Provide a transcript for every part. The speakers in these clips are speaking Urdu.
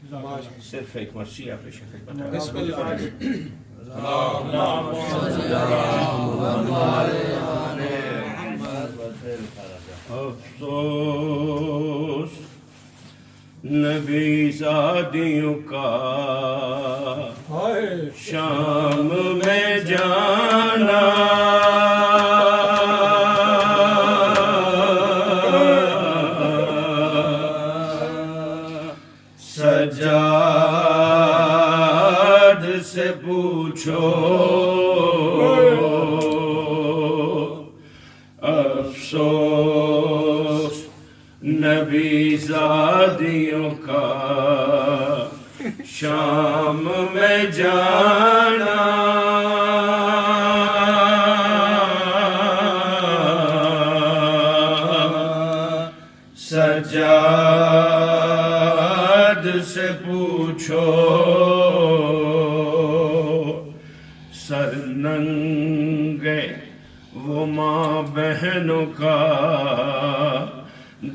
صرف ایک مرثیہ پہ شکل بتا بسم اللہ افسوس نبی زادیوں کا شام میں جانا سجاد سے پوچھو افسوس نبی زادیوں کا شام میں جانا سجاد سے پوچھو سر ننگے وہ ماں بہنوں کا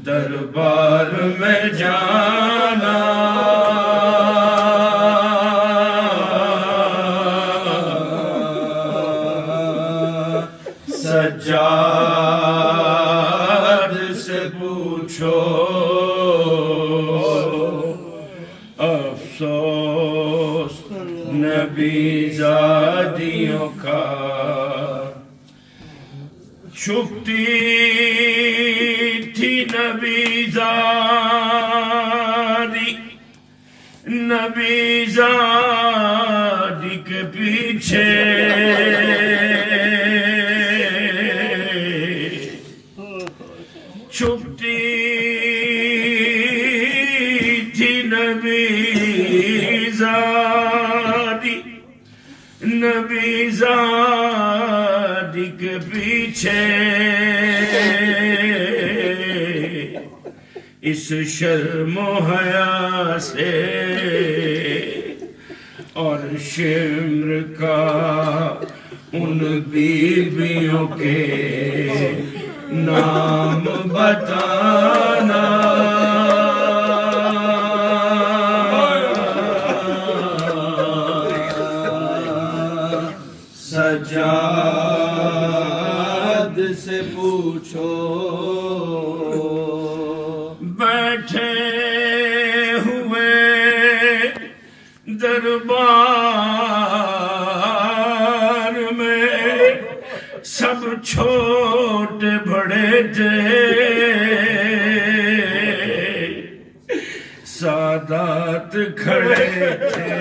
دربار میں جانا سجاد سے پوچھو افسوس نبی زادیوں کا چھپتی تھی نبی زادی کے پیچھے چھپتی تھی نبی زادی کے پیچھے اس شرم و حیا سے اور شمر کا ان بیویوں کے نام بتانا سجاد سے پوچھو بیٹھے ہوئے دربار میں سب چھوٹے بڑے تھے سادات کھڑے تھے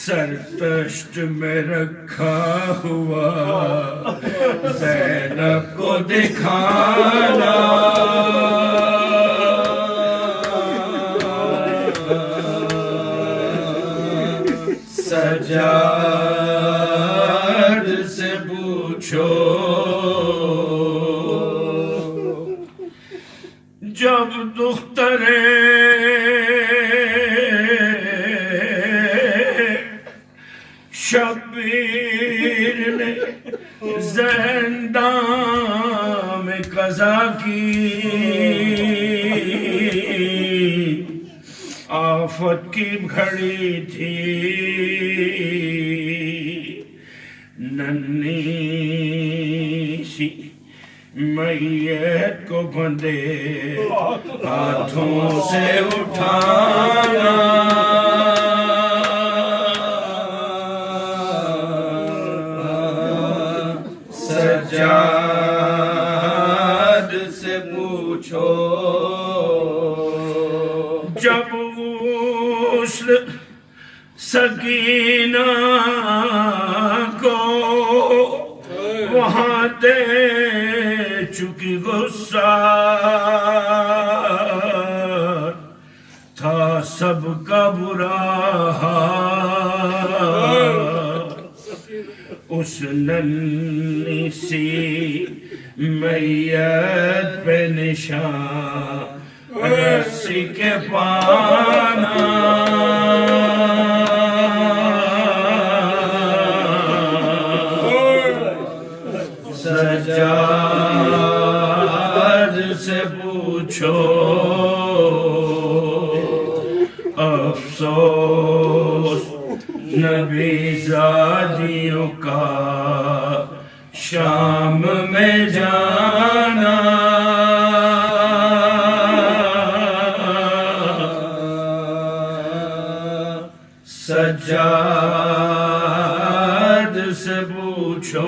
سر تشت میں رکھا ہوا زینب کو دکھانا سجاد سے پوچھو جب دختریں شبیر نے زندان میں قضا کی آفت کی گھڑی تھی ننھی سی میت کو بندے ہاتھوں سے اٹھانا سجاد سے پوچھو جب غسل سکینہ کو وہاں دے چکی غصہ تھا سب کا برا حال اس ننھی سی میت پہ نشان رسی کے پانا سجاد سے پوچھو نبی زادیوں کا شام میں جانا سجاد سے پوچھو